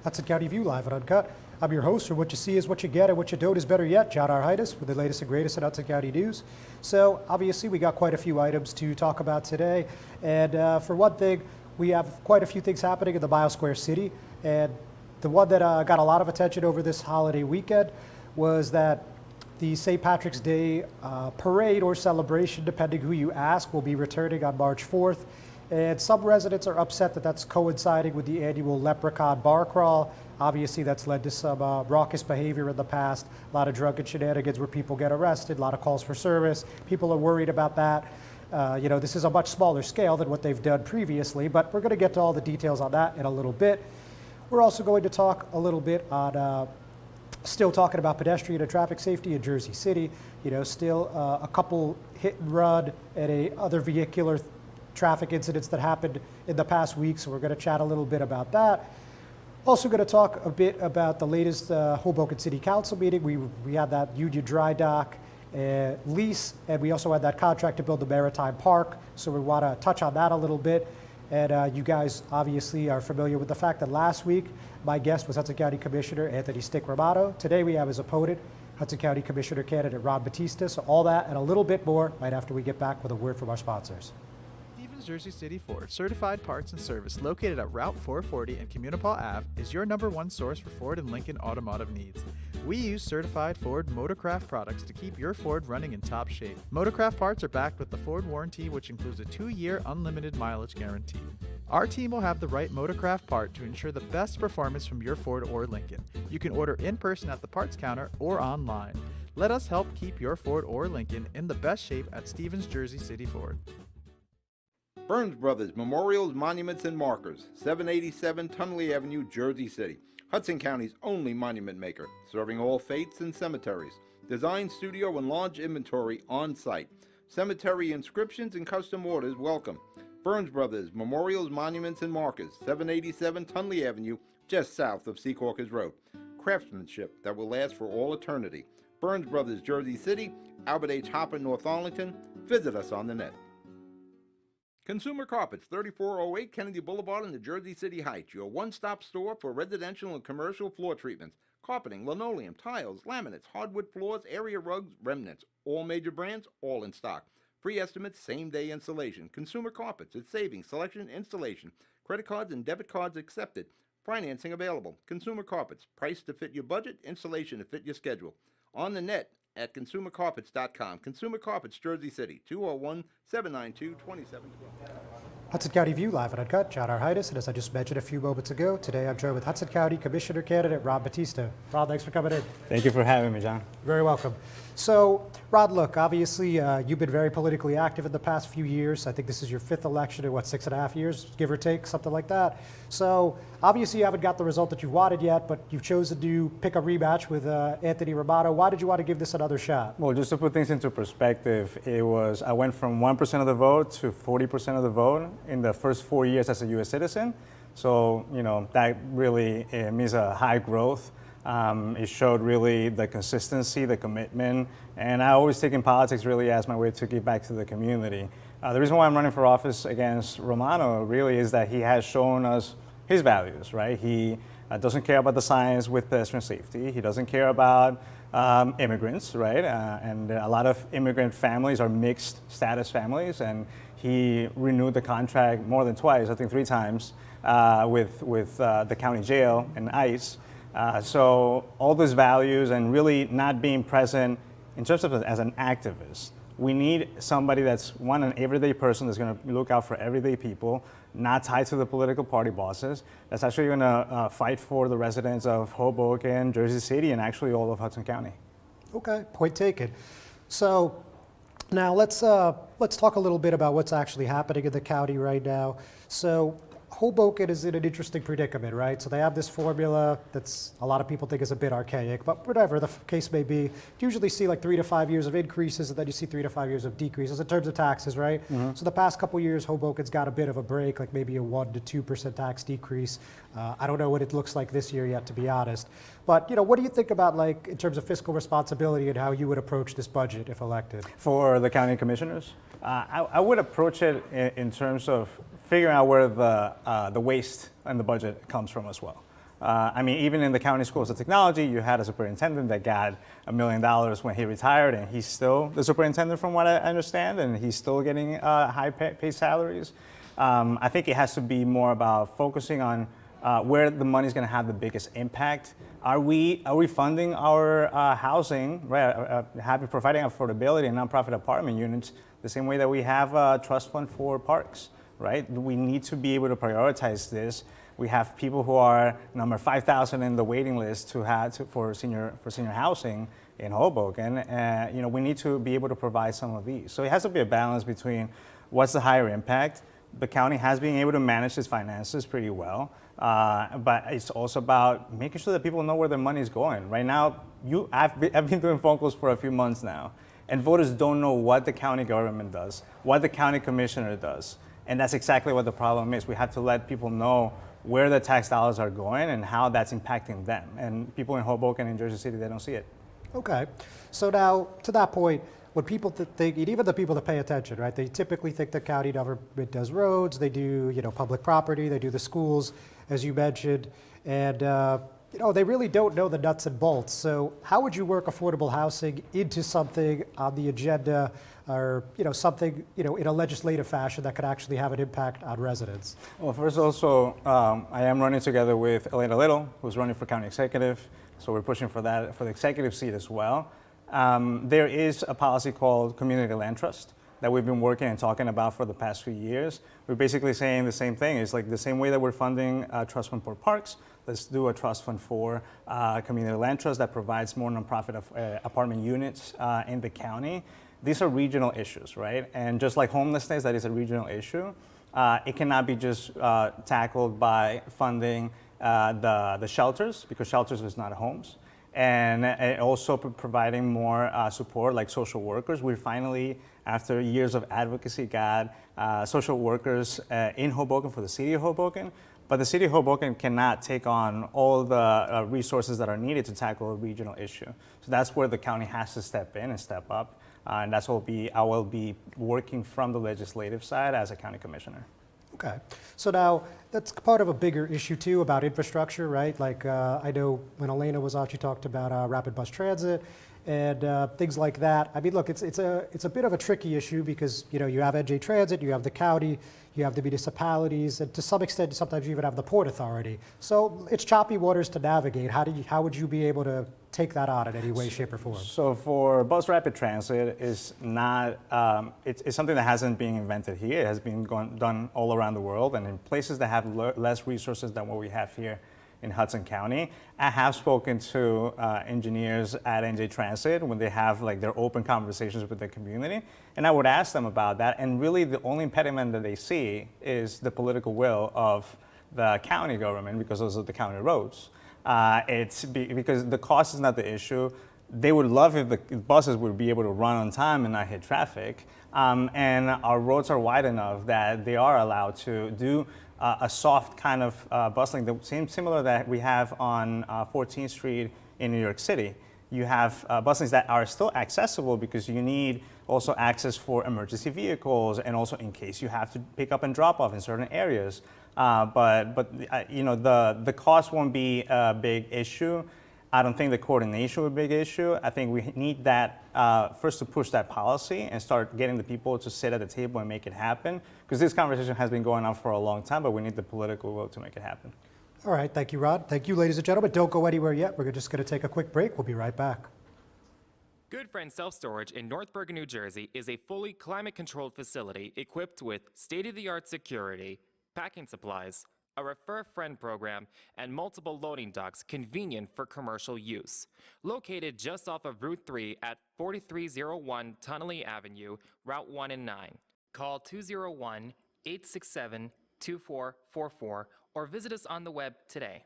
Hudson County View live and uncut. I'm your host, where what you see is what you get, and what you don't is better yet. John Heinis with the latest and greatest in Hudson County news. So obviously we got quite a few items to talk about today. And for one thing, we have quite a few things happening in the Biosquare City. And the one that got a lot of attention over this holiday weekend was that the St. Patrick's Day parade or celebration, depending who you ask, will be returning on March 4th. And some residents are upset that that's coinciding with the annual Leprechaun Bar Crawl. Obviously, that's led to some raucous behavior in the past, a lot of drunken shenanigans where people get arrested, a lot of calls for service. People are worried about that. This is a much smaller scale than what they've done previously, but we're going to get to all the details on that in a little bit. We're also going to talk a little bit on still talking about pedestrian and traffic safety in Jersey City. Still a couple hit and run and other vehicular traffic incidents that happened in the past week, so we're going to chat a little bit about that. Also going to talk a bit about the latest Hoboken City Council meeting. We had that Union Dry Dock lease, and we also had that contract to build the Maritime Park, so we want to touch on that a little bit. And you guys obviously are familiar with the fact that last week my guest was Hudson County Commissioner Anthony Stick Romano. Today we have his opponent, Hudson County Commissioner candidate Ron Bautista. So all that and a little bit more right after we get back with a word from our sponsors. Jersey City Ford certified parts and service located at Route 440 and Communipaw Ave is your #1 source for Ford and Lincoln automotive needs. We use certified Ford Motorcraft products to keep your Ford running in top shape. Motorcraft parts are backed with the Ford warranty, which includes a 2-year unlimited mileage guarantee. Our team will have the right Motorcraft part to ensure the best performance from your Ford or Lincoln. You can order in person at the parts counter or online. Let us help keep your Ford or Lincoln in the best shape at Stevens Jersey City Ford. Burns Brothers Memorials, Monuments, and Markers, 787 Tunley Avenue, Jersey City. Hudson County's only monument maker, serving all faiths and cemeteries. Design, studio, and large inventory on site. Cemetery inscriptions and custom orders welcome. Burns Brothers Memorials, Monuments, and Markers, 787 Tunley Avenue, just south of Secaucus Road. Craftsmanship that will last for all eternity. Burns Brothers, Jersey City, Albert H. Hopper, North Arlington. Visit us on the net. Consumer Carpets, 3408 Kennedy Boulevard in the Jersey City Heights, your one-stop store for residential and commercial floor treatments, carpeting, linoleum, tiles, laminates, hardwood floors, area rugs, remnants, all major brands, all in stock. Free estimates, same-day installation. Consumer Carpets, it's savings, selection, installation. Credit cards and debit cards accepted. Financing available. Consumer Carpets, price to fit your budget, installation to fit your schedule. On the net at consumercarpets.com. Consumer Carpets, Jersey City, 201-792-2712. Hudson County View live and uncut. John Heinis, and as I just mentioned a few moments ago, today I'm joined with Hudson County Commissioner candidate Ron Bautista. Ron, thanks for coming in. Thank you for having me, John. You're very welcome. So, Ron, look, obviously you've been very politically active in the past few years. I think this is your 5th election in, 6.5 years, give or take, something like that. So, obviously you haven't got the result that you wanted yet, but you've chosen to pick a rematch with Anthony Romano. Why did you want to give this another shot? Well, just to put things into perspective, I went from 1% of the vote to 40% of the vote in the first 4 years as a U.S. citizen. So, that really means a high growth. It showed really the consistency, the commitment, and I always take in politics really as my way to give back to the community. The reason why I'm running for office against Romano really is that he has shown us his values, right? He doesn't care about the science with pedestrian safety. He doesn't care about immigrants, right? And a lot of immigrant families are mixed status families, and he renewed the contract more than twice, I think 3 times, with the county jail and ICE. So all those values and really not being present in terms of as an activist. We need somebody that's an everyday person that's going to look out for everyday people, not tied to the political party bosses, that's actually going to fight for the residents of Hoboken, Jersey City, and actually all of Hudson County. Okay, point taken. So now let's talk a little bit about what's actually happening in the county right now. So Hoboken is in an interesting predicament, right? So they have this formula that's a lot of people think is a bit archaic, but whatever the case may be, you usually see like 3 to 5 years of increases, and then you see 3 to 5 years of decreases in terms of taxes, right? Mm-hmm. So the past couple years, Hoboken's got a bit of a break, like maybe a 1 to 2% tax decrease. I don't know what it looks like this year yet, to be honest. But what do you think about, like, in terms of fiscal responsibility and how you would approach this budget if elected? For the county commissioners, I would approach it in terms of figuring out where the waste in the budget comes from as well. I mean, even in the county schools of technology, you had a superintendent that got $1 million when he retired, and he's still the superintendent from what I understand, and he's still getting high pay salaries. I think it has to be more about focusing on where the money is going to have the biggest impact. Are we funding our housing, right? Providing affordability in nonprofit apartment units the same way that we have a trust fund for parks, right? We need to be able to prioritize this. We have people who are number 5,000 in the waiting list for senior housing in Hoboken. We need to be able to provide some of these. So it has to be a balance between what's the higher impact. The county has been able to manage its finances pretty well, but it's also about making sure that people know where their money is going. Right now, I've been doing phone calls for a few months now, and voters don't know what the county government does, what the county commissioner does, and that's exactly what the problem is. We have to let people know where the tax dollars are going and how that's impacting them. And people in Hoboken and Jersey City, they don't see it. Okay. So now, to that point, when people think, even the people that pay attention, right, they typically think the county government does roads, they do, public property, they do the schools, as you mentioned, and, they really don't know the nuts and bolts. So how would you work affordable housing into something on the agenda or, something, in a legislative fashion that could actually have an impact on residents? Well, first also, I am running together with Elena Little, who's running for county executive. So we're pushing for that, for the executive seat as well. There is a policy called Community Land Trust that we've been working and talking about for the past few years. We're basically saying the same thing. It's like the same way that we're funding a trust fund for parks, let's do a trust fund for community land trust that provides more nonprofit apartment units in the county. These are regional issues, right? And just like homelessness, that is a regional issue. It cannot be just tackled by funding the shelters, because shelters is not homes. And also providing more support, like social workers. We finally, after years of advocacy, got social workers in Hoboken for the city of Hoboken. But the city of Hoboken cannot take on all the resources that are needed to tackle a regional issue. So that's where the county has to step in and step up. And that's what I will be working from the legislative side as a county commissioner. Okay. So now that's part of a bigger issue too about infrastructure, right? Like I know when Elena was on, she talked about rapid bus transit and things like that. I mean, look, it's a bit of a tricky issue because you have NJ Transit, you have the county, you have the municipalities, and to some extent, sometimes you even have the Port Authority. So it's choppy waters to navigate. How would you be able to take that on in any way, shape, or form? So for bus rapid transit, is not it's something that hasn't been invented here. It has been done all around the world, and in places that have less resources than what we have here in Hudson County. I have spoken to engineers at NJ Transit when they have their open conversations with the community, and I would ask them about that. And really, the only impediment that they see is the political will of the county government, because those are the county roads. Because the cost is not the issue. They would love if the buses would be able to run on time and not hit traffic. And our roads are wide enough that they are allowed to do a soft kind of bus lane, the same similar that we have on 14th Street in New York City. You have bus lanes that are still accessible because you need also access for emergency vehicles and also in case you have to pick up and drop off in certain areas. But the cost won't be a big issue. I don't think the coordination will be a big issue. I think we need that first to push that policy and start getting the people to sit at the table and make it happen. Because this conversation has been going on for a long time, but we need the political will to make it happen. All right, thank you, Rod. Thank you, ladies and gentlemen. Don't go anywhere yet. We're just going to take a quick break. We'll be right back. Good Friend Self-Storage in North Bergen, New Jersey is a fully climate-controlled facility equipped with state-of-the-art security, packing supplies, a Refer a Friend program, and multiple loading docks convenient for commercial use. Located just off of Route 3 at 4301 Tunnelly Avenue, Route 1 and 9. Call 201-867-2444 or visit us on the web today.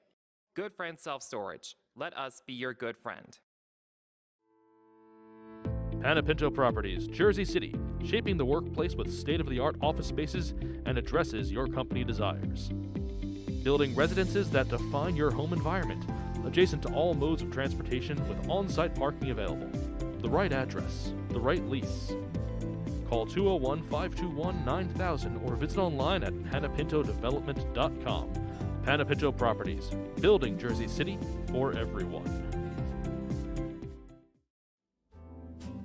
Good Friend Self-Storage. Let us be your good friend. Panapinto Properties, Jersey City, shaping the workplace with state-of-the-art office spaces and addresses your company desires. Building residences that define your home environment, adjacent to all modes of transportation with on-site parking available. The right address, the right lease. Call 201-521-9000 or visit online at panapintodevelopment.com. Panapitcho Properties, building Jersey City for everyone.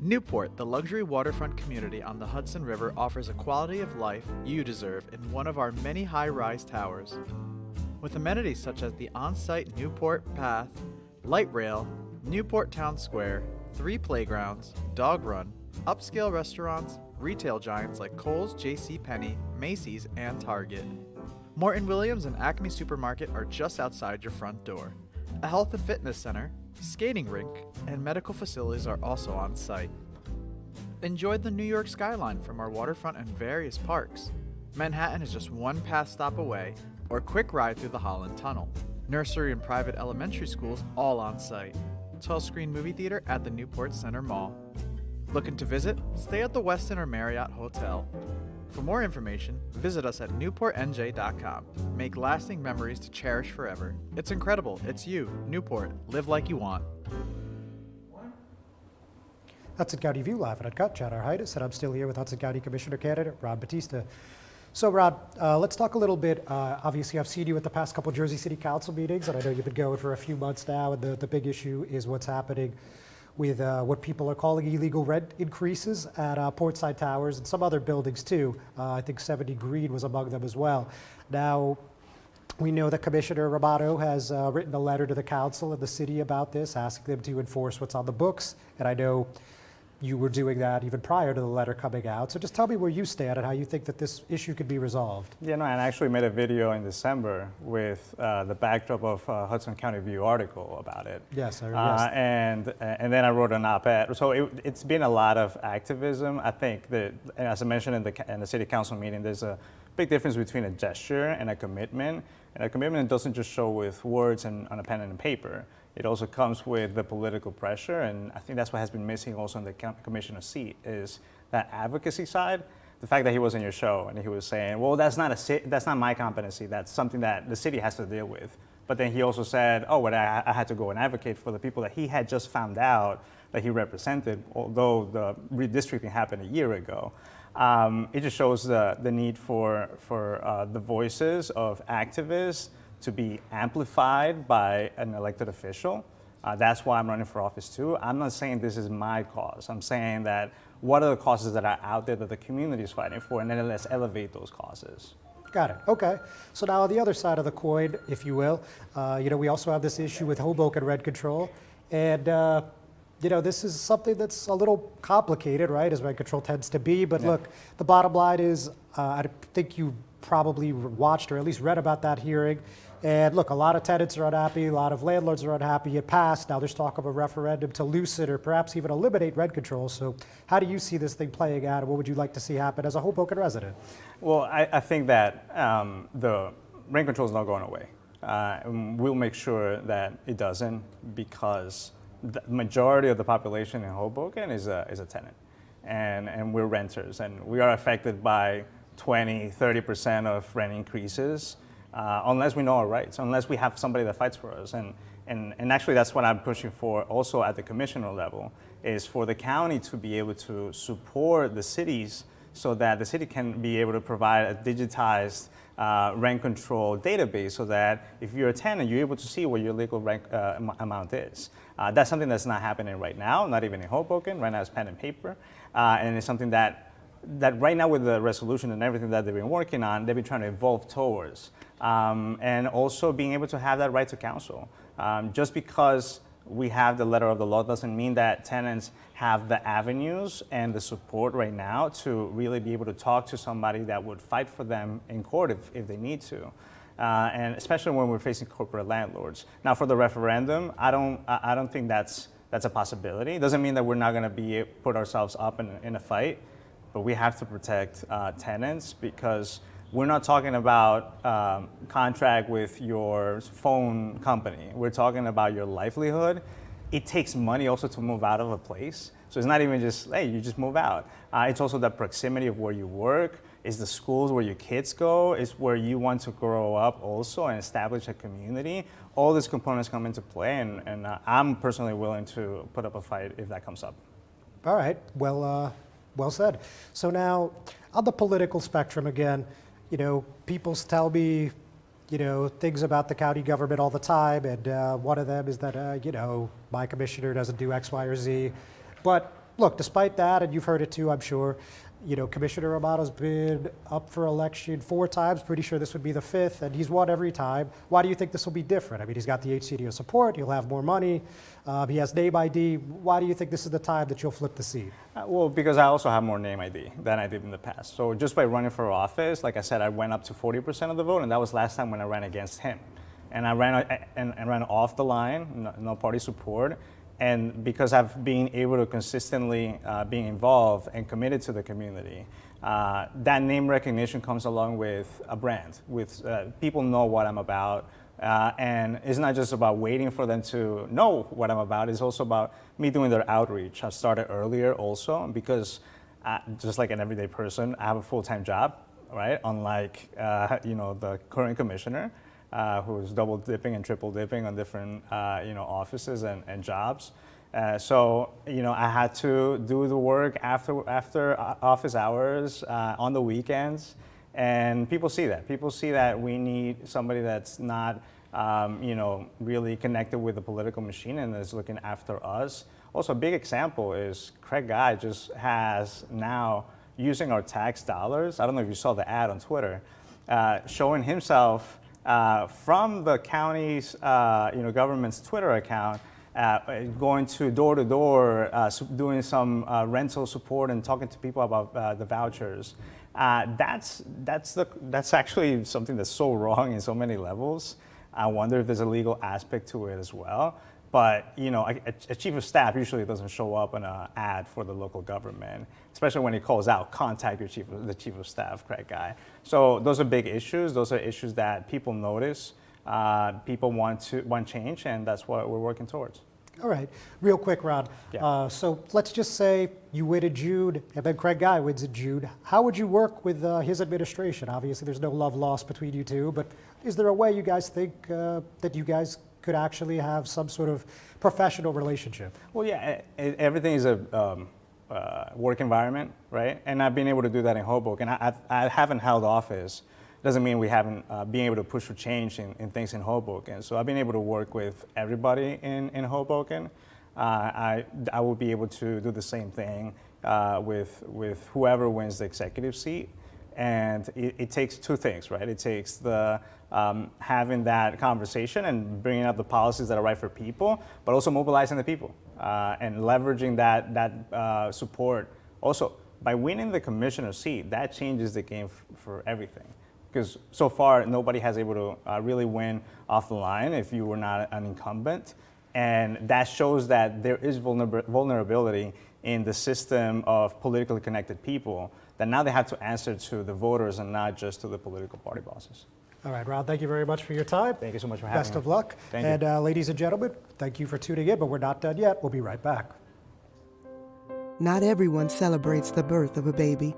Newport, the luxury waterfront community on the Hudson River, offers a quality of life you deserve in one of our many high-rise towers. With amenities such as the on-site Newport Path, light rail, Newport Town Square, 3 playgrounds, dog run, upscale restaurants, retail giants like Kohl's, JCPenney, Macy's, and Target. Morton Williams and Acme Supermarket are just outside your front door. A health and fitness center, skating rink, and medical facilities are also on site. Enjoy the New York skyline from our waterfront and various parks. Manhattan is just one pass stop away, or quick ride through the Holland Tunnel. Nursery and private elementary schools all on site. 12-screen movie theater at the Newport Center Mall. Looking to visit? Stay at the Westin or Marriott Hotel. For more information, visit us at newportnj.com. Make lasting memories to cherish forever. It's incredible. It's you, Newport. Live like you want. Hudson County View live and uncut. Chad Heinis, and I'm still here with Hudson County Commissioner candidate Rod Bautista. So Rod, let's talk a little bit. Obviously, I've seen you at the past couple Jersey City Council meetings, and I know you've been going for a few months now, and the big issue is what's happening with what people are calling illegal rent increases at Portside Towers and some other buildings too. I think 70 Green was among them as well. Now, we know that Commissioner Romano has written a letter to the council and the city about this, asking them to enforce what's on the books. And I know you were doing that even prior to the letter coming out. So just tell me where you stand and how you think that this issue could be resolved. Yeah, no, and I actually made a video in December with the backdrop of Hudson County View article about it. Yes, yes. And then I wrote an op-ed. So it's been a lot of activism. I think that, and as I mentioned in the city council meeting, there's a big difference between a gesture and a commitment. And a commitment doesn't just show with words and on a pen and paper. It also comes with the political pressure, and I think that's what has been missing also in the commissioner's seat, is that advocacy side. The fact that he was in your show and he was saying, well, that's not my competency, that's something that the city has to deal with. But then he also said, oh, but I had to go and advocate for the people that he had just found out that he represented, although the redistricting happened a year ago. It just shows the need for the voices of activists to be amplified by an elected official. That's why I'm running for office too. I'm not saying this is my cause. I'm saying that what are the causes that are out there that the community is fighting for, and then let's elevate those causes. Got it. Okay. So now on the other side of the coin, if you will, we also have this issue with Hoboken rent control. And, this is something that's a little complicated, right, as rent control tends to be. But look, the bottom line is, I think you probably watched or at least read about that hearing. And look, a lot of tenants are unhappy, a lot of landlords are unhappy. It passed. Now there's talk of a referendum to loosen or perhaps even eliminate rent control. So how do you see this thing playing out, and what would you like to see happen as a Hoboken resident? Well, I think that the rent control is not going away. We'll make sure that it doesn't, because the majority of the population in Hoboken is a tenant, and we're renters, and we are affected by 20-30% of rent increases. Unless we know our rights, unless we have somebody that fights for us. And actually that's what I'm pushing for also at the commissioner level, is for the county to be able to support the cities so that the city can be able to provide a digitized rent control database, so that if you're a tenant, you're able to see what your legal rent amount is. That's something that's not happening right now, not even in Hoboken. Right now it's pen and paper. And it's something that right now with the resolution and everything that they've been working on, they've been trying to evolve towards. And also being able to have that right to counsel. Just because we have the letter of the law doesn't mean that tenants have the avenues and the support right now to really be able to talk to somebody that would fight for them in court if they need to. And especially when we're facing corporate landlords. Now for the referendum, I don't think that's a possibility. It doesn't mean that we're not going to put ourselves up in a fight. But we have to protect tenants, because we're not talking about contract with your phone company. We're talking about your livelihood. It takes money also to move out of a place. So it's not even just, hey, you just move out. It's also the proximity of where you work, it's the schools where your kids go, it's where you want to grow up also and establish a community. All these components come into play, and I'm personally willing to put up a fight if that comes up. All right. Well said. So now, on the political spectrum again, people tell me, things about the county government all the time, and one of them is that, my commissioner doesn't do X, Y, or Z. But look, despite that, and you've heard it too, I'm sure, Commissioner Amato's been up for election 4 times, pretty sure this would be the 5th, and he's won every time. Why do you think this will be different? I mean, he's got the HCDO support, he'll have more money, he has name ID. Why do you think this is the time that you'll flip the seat? Well, because I also have more name ID than I did in the past. So just by running for office, like I said, I went up to 40% of the vote, and that was last time when I ran against him. And I ran off the line, no party support. And because I've been able to consistently be involved and committed to the community, that name recognition comes along with a brand. With people know what I'm about, and it's not just about waiting for them to know what I'm about. It's also about me doing their outreach. I started earlier also because, just like an everyday person, I have a full-time job, right? Unlike the current commissioner. Who's double dipping and triple dipping on different offices and jobs. So I had to do the work after office hours on the weekends, and people see that. People see that we need somebody that's not really connected with the political machine and is looking after us. Also, a big example is Craig Guy just has now using our tax dollars. I don't know if you saw the ad on Twitter, showing himself. From the county's, government's Twitter account, going to door, doing some rental support and talking to people about the vouchers. That's actually something that's so wrong in so many levels. I wonder if there's a legal aspect to it as well. But a chief of staff usually doesn't show up in an ad for the local government, especially when he calls out, contact the chief of staff, Craig Guy. So those are big issues. Those are issues that people notice. People want change, and that's what we're working towards. All right, real quick, Ron. Yeah. So let's just say you win in June, and then Craig Guy wins in June. How would you work with his administration? Obviously, there's no love lost between you two, but is there a way you guys think that you guys could actually have some sort of professional relationship? Well, yeah, everything is a work environment, right? And I've been able to do that in Hoboken. I haven't held office. Doesn't mean we haven't been able to push for change in things in Hoboken. So I've been able to work with everybody in Hoboken. I will be able to do the same thing with whoever wins the executive seat. And it takes 2 things, right? It takes the having that conversation and bringing up the policies that are right for people, but also mobilizing the people and leveraging that support. Also, by winning the commissioner seat, that changes the game for everything. Because so far, nobody has able to really win off the line if you were not an incumbent. And that shows that there is vulnerability in the system of politically connected people, that now they have to answer to the voters and not just to the political party bosses. All right, Ron, thank you very much for your time. Thank you so much for having me. Best of luck. Thank you. And ladies and gentlemen, thank you for tuning in, but we're not done yet. We'll be right back. Not everyone celebrates the birth of a baby.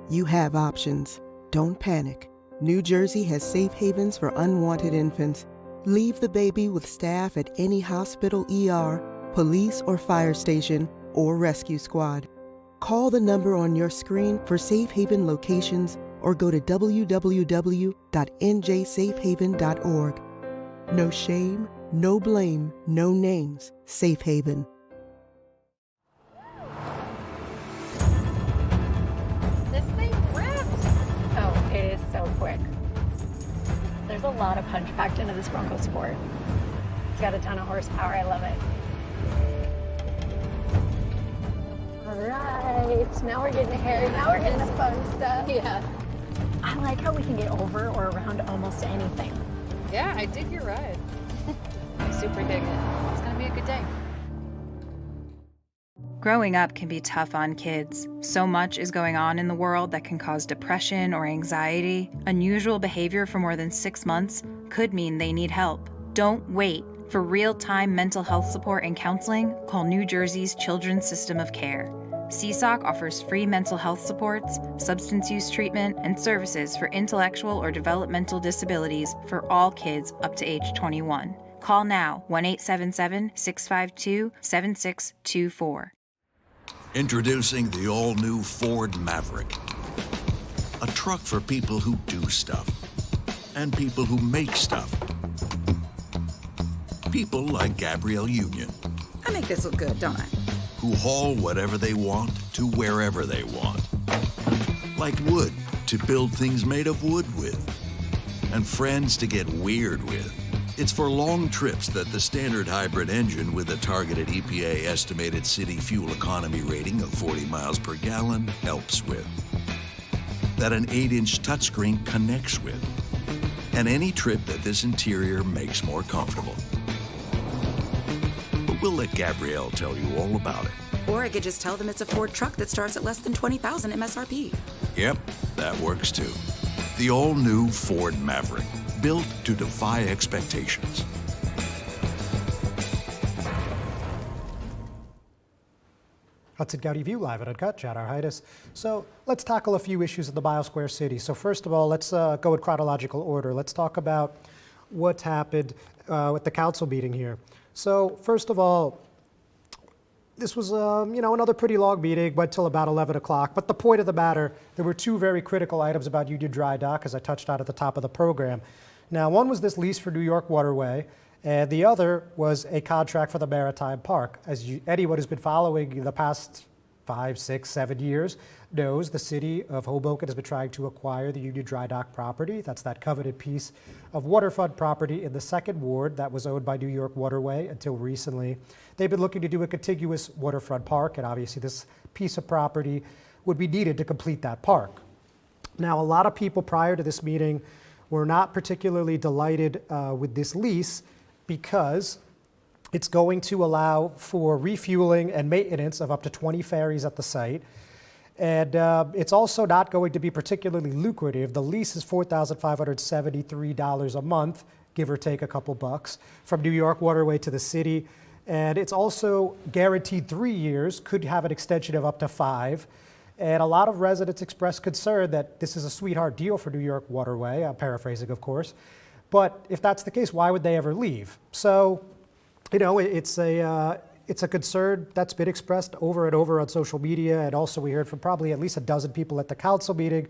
You have options. Don't panic. New Jersey has safe havens for unwanted infants. Leave the baby with staff at any hospital, ER, police or fire station, or rescue squad. Call the number on your screen for safe haven locations or go to www.njsafehaven.org. No shame, no blame, no names. Safe Haven. This thing rips! Oh, it is so quick. There's a lot of punch packed into this Bronco Sport. It's got a ton of horsepower. I love it. All right, now we're getting hairy. Now we're getting the fun stuff. Yeah. I like how we can get over or around almost anything. Yeah, I dig your ride. I super dig it. It's gonna be a good day. Growing up can be tough on kids. So much is going on in the world that can cause depression or anxiety. Unusual behavior for more than 6 months could mean they need help. Don't wait. For real-time mental health support and counseling, call New Jersey's Children's System of Care. CSOC offers free mental health supports, substance use treatment, and services for intellectual or developmental disabilities for all kids up to age 21. Call now, 1-877-652-7624. Introducing the all-new Ford Maverick. A truck for people who do stuff. and people who make stuff. People like Gabrielle Union, I make this look good, don't I? who haul whatever they want to wherever they want. Like wood to build things made of wood with, and friends to get weird with. It's for long trips that the standard hybrid engine with a targeted EPA estimated city fuel economy rating of 40 miles per gallon helps with. That an 8-inch touchscreen connects with. And any trip that this interior makes more comfortable. But we'll let Gabrielle tell you all about it. Or I could just tell them it's a Ford truck that starts at less than $20,000 MSRP. Yep, that works too. The all-new Ford Maverick, built to defy expectations. Hudson County View live at Uncut, Chad Heinis. So let's tackle a few issues in the Biosquare City. So first of all, let's go in chronological order. Let's talk about what happened at the council meeting here. So first of all, this was, another pretty long meeting, went till about 11 o'clock. But the point of the matter, there were two very critical items about Union Dry Dock, as I touched on at the top of the program. Now, one was this lease for New York Waterway, and the other was a contract for the Maritime Park. Anyone who's been following the past 5, 6, 7 years knows the city of Hoboken has been trying to acquire the Union Dry Dock property. That's that coveted piece of waterfront property in the 2nd Ward that was owned by New York Waterway until recently. They've been looking to do a contiguous waterfront park, and obviously this piece of property would be needed to complete that park. Now, a lot of people prior to this meeting were not particularly delighted with this lease because it's going to allow for refueling and maintenance of up to 20 ferries at the site. And it's also not going to be particularly lucrative. The lease is $4,573 a month, give or take a couple bucks, from New York Waterway to the city. And it's also guaranteed 3 years, could have an extension of up to 5. And a lot of residents expressed concern that this is a sweetheart deal for New York Waterway, I'm paraphrasing, of course. But if that's the case, why would they ever leave? So, it's a concern that's been expressed over and over on social media, and also we heard from probably at least a dozen people at the council meeting.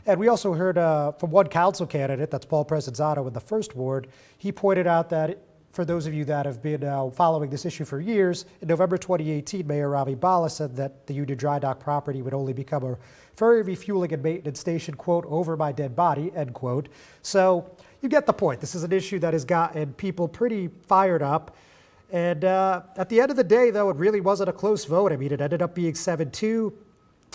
And we also heard from one council candidate, that's Paul Presenzano in the 1st Ward. He pointed out that for those of you that have been following this issue for years, in November 2018, Mayor Ravi Bala said that the Union Dry Dock property would only become a ferry refueling and maintenance station, quote, over my dead body, end quote. So you get the point. This is an issue that has gotten people pretty fired up. And at the end of the day, though, it really wasn't a close vote. I mean, it ended up being 7-2.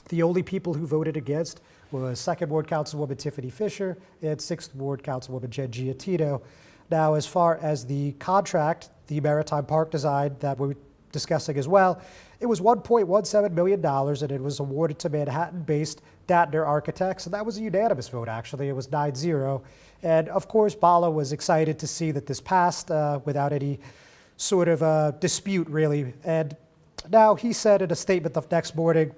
The only people who voted against was 2nd Ward Councilwoman Tiffany Fisher and 6th Ward Councilwoman Jen Giattino. Now, as far as the contract, the Maritime Park design that we're discussing as well, it was $1.17 million, and it was awarded to Manhattan-based Datner Architects, and that was a unanimous vote, actually. It was 9-0. And, of course, Bala was excited to see that this passed without any sort of dispute, really. And now he said in a statement the next morning,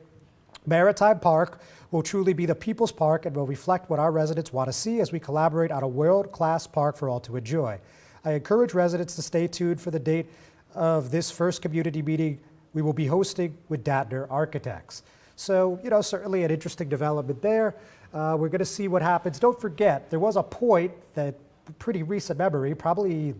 Maritime Park will truly be the people's park and will reflect what our residents want to see as we collaborate on a world-class park for all to enjoy. I encourage residents to stay tuned for the date of this first community meeting we will be hosting with Datner Architects. So, certainly an interesting development there. We're going to see what happens. Don't forget, there was a point that pretty recent memory, probably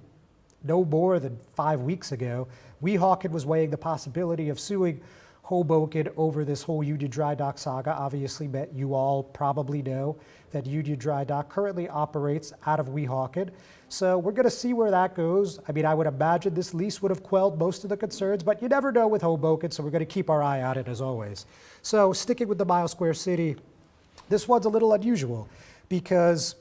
no more than 5 weeks ago, Weehawken was weighing the possibility of suing Hoboken over this whole Union Dry Dock saga. Obviously, you all probably know that Union Dry Dock currently operates out of Weehawken. So we're going to see where that goes. I mean, I would imagine this lease would have quelled most of the concerns, but you never know with Hoboken, so we're going to keep our eye on it as always. So sticking with the Biosquare City, this one's a little unusual because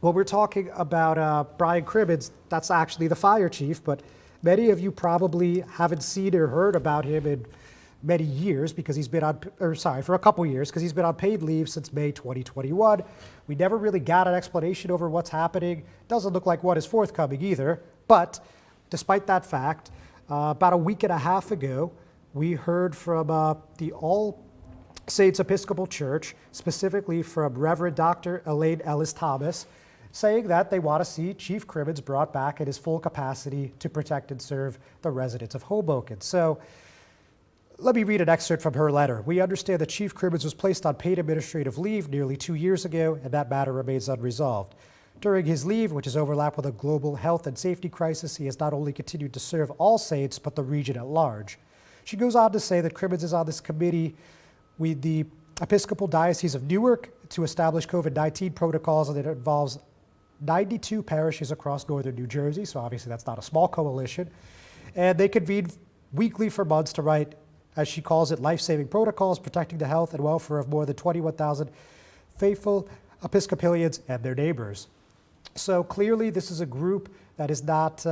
when we're talking about Brian Crimmins, that's actually the fire chief, but many of you probably haven't seen or heard about him in many years because he's been for a couple years because he's been on paid leave since May 2021. We never really got an explanation over what's happening. Doesn't look like one is forthcoming either. But despite that fact, about a week and a half ago, we heard from the All Saints Episcopal Church, specifically from Reverend Dr. Elaine Ellis Thomas, saying that they want to see Chief Crimmins brought back at his full capacity to protect and serve the residents of Hoboken. So let me read an excerpt from her letter. We understand that Chief Crimmins was placed on paid administrative leave nearly 2 years ago, and that matter remains unresolved. During his leave, which is overlapped with a global health and safety crisis, he has not only continued to serve All Saints, but the region at large. She goes on to say that Crimmins is on this committee with the Episcopal Diocese of Newark to establish COVID-19 protocols, and it involves 92 parishes across northern New Jersey, so obviously that's not a small coalition. And they convene weekly for months to write, as she calls it, life-saving protocols protecting the health and welfare of more than 21,000 faithful Episcopalians and their neighbors. So clearly this is a group that is not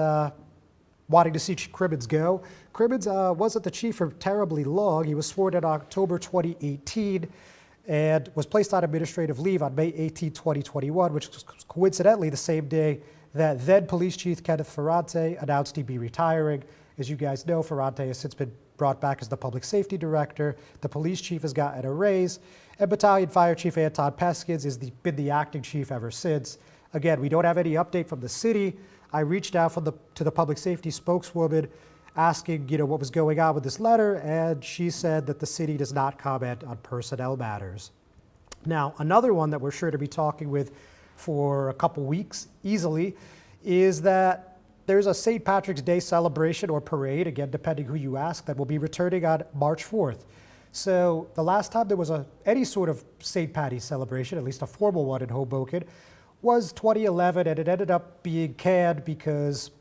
wanting to see Crimmins go. Crimmins wasn't the chief for terribly long. He was sworn in October 2018 and was placed on administrative leave on May 18, 2021, which was coincidentally the same day that then police chief Kenneth Ferrante announced he'd be retiring. As you guys know, Ferrante has since been brought back as the public safety director. The police chief has gotten a raise, and Battalion Fire Chief Anton Peskins has been the acting chief ever since. Again, we don't have any update from the city. I reached out to the public safety spokeswoman asking, what was going on with this letter, and she said that the city does not comment on personnel matters. Now, another one that we're sure to be talking with for a couple weeks easily is that there's a St. Patrick's Day celebration or parade, again, depending who you ask, that will be returning on March 4th. So the last time there was any sort of St. Patty's celebration, at least a formal one in Hoboken, was 2011, and it ended up being canned because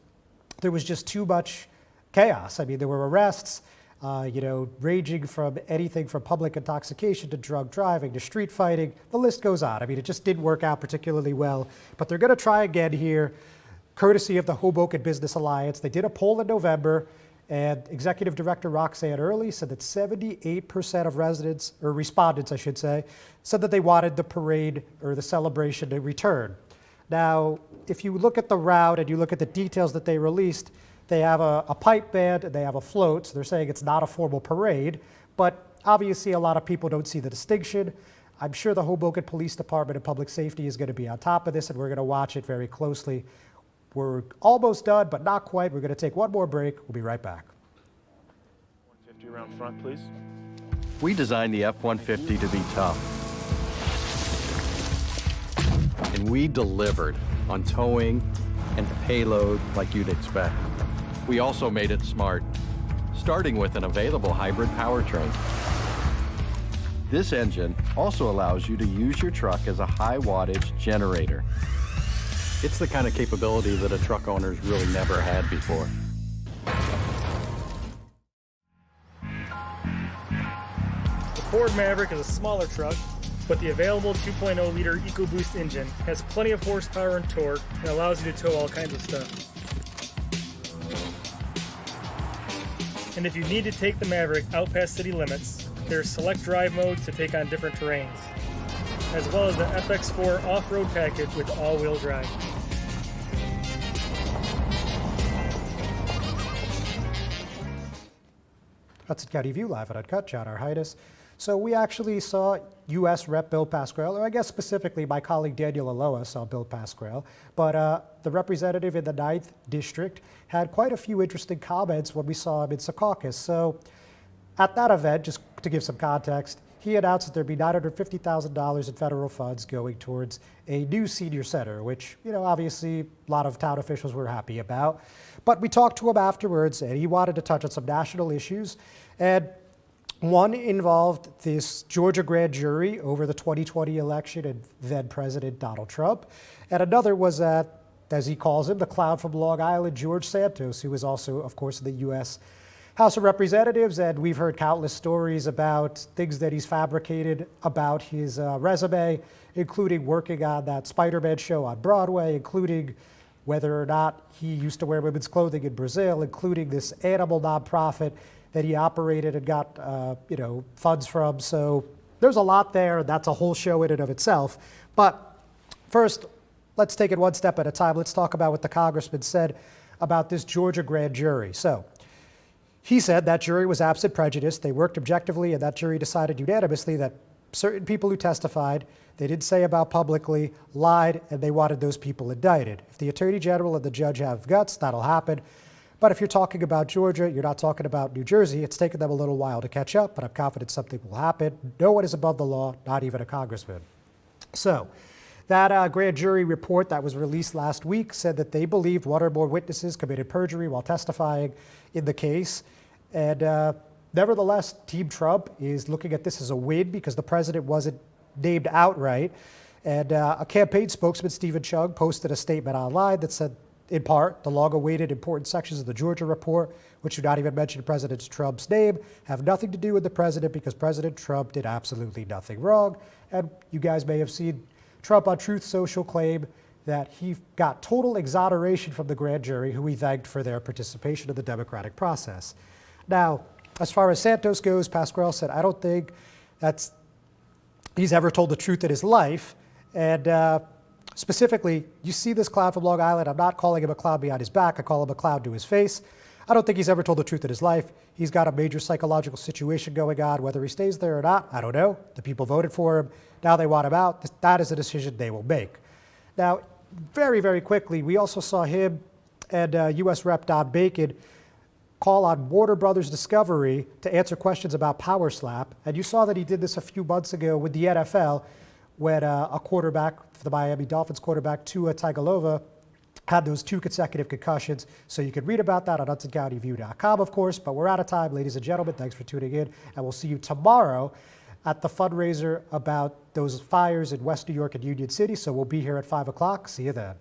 there was just too much chaos. I mean, there were arrests, ranging from anything from public intoxication to drunk driving to street fighting. The list goes on. I mean, it just didn't work out particularly well. But they're going to try again here, courtesy of the Hoboken Business Alliance. They did a poll in November, and Executive Director Roxanne Early said that 78% of residents, or respondents, I should say, said that they wanted the parade or the celebration to return. Now, if you look at the route and you look at the details that they released, they have a pipe band and they have a float, so they're saying it's not a formal parade, but obviously a lot of people don't see the distinction. I'm sure the Hoboken Police Department and Public Safety is going to be on top of this, and we're going to watch it very closely. We're almost done, but not quite. We're going to take one more break. We'll be right back. 150 around front, please. We designed the F-150 to be tough. And we delivered on towing and payload like you'd expect. We also made it smart, starting with an available hybrid powertrain. This engine also allows you to use your truck as a high wattage generator. It's the kind of capability that a truck owner's really never had before. The Ford Maverick is a smaller truck, but the available 2.0-liter EcoBoost engine has plenty of horsepower and torque and allows you to tow all kinds of stuff. And if you need to take the Maverick out past city limits, there's select drive modes to take on different terrains, as well as the FX4 off-road package with all-wheel drive. Hudson County View live at Uncut, John R. Heinis. So we actually saw U.S. Rep. Bill Pascrell, or I guess specifically my colleague Daniel Aloa saw Bill Pascrell, but the representative in the 9th District had quite a few interesting comments when we saw him in Secaucus. So at that event, just to give some context, he announced that there'd be $950,000 in federal funds going towards a new senior center, which, obviously a lot of town officials were happy about. But we talked to him afterwards, and he wanted to touch on some national issues. And one involved this Georgia grand jury over the 2020 election and then President Donald Trump. And another was that, as he calls him, the clown from Long Island, George Santos, who is also, of course, in the U.S. House of Representatives. And we've heard countless stories about things that he's fabricated about his resume, including working on that Spider-Man show on Broadway, including whether or not he used to wear women's clothing in Brazil, including this animal nonprofit that he operated and got funds from. So there's a lot there. That's a whole show in and of itself. But first, let's take it one step at a time. Let's talk about what the congressman said about this Georgia grand jury. So he said that jury was absent prejudice. They worked objectively, and that jury decided unanimously that certain people who testified, they didn't say about publicly, lied, and they wanted those people indicted. If the attorney general and the judge have guts, that'll happen. But if you're talking about Georgia, you're not talking about New Jersey. It's taken them a little while to catch up, but I'm confident something will happen. No one is above the law, not even a congressman. So That grand jury report that was released last week said that they believed one or more witnesses committed perjury while testifying in the case. And nevertheless, Team Trump is looking at this as a win because the president wasn't named outright. And a campaign spokesman, Stephen Chung, posted a statement online that said, in part, the long-awaited important sections of the Georgia report, which do not even mention President Trump's name, have nothing to do with the president because President Trump did absolutely nothing wrong. And you guys may have seen Trump on Truth Social claim that he got total exoneration from the grand jury, who he thanked for their participation in the democratic process. Now, as far as Santos goes, Pasquale said, I don't think he's ever told the truth in his life. And specifically, you see this clown from Long Island. I'm not calling him a clown behind his back. I call him a clown to his face. I don't think he's ever told the truth in his life. He's got a major psychological situation going on. Whether he stays there or not, I don't know. The people voted for him. Now they want him out. That is a decision they will make. Now, very, very quickly, we also saw him and U.S. Rep. Don Bacon call on Warner Brothers Discovery to answer questions about Power Slap. And you saw that he did this a few months ago with the NFL when a quarterback, the Miami Dolphins quarterback, Tua Tagovailoa, had those 2 consecutive concussions. So you can read about that on HudsonCountyView.com, of course. But we're out of time, ladies and gentlemen. Thanks for tuning in. And we'll see you tomorrow at the fundraiser about those fires in West New York and Union City. So we'll be here at 5 o'clock. See you then.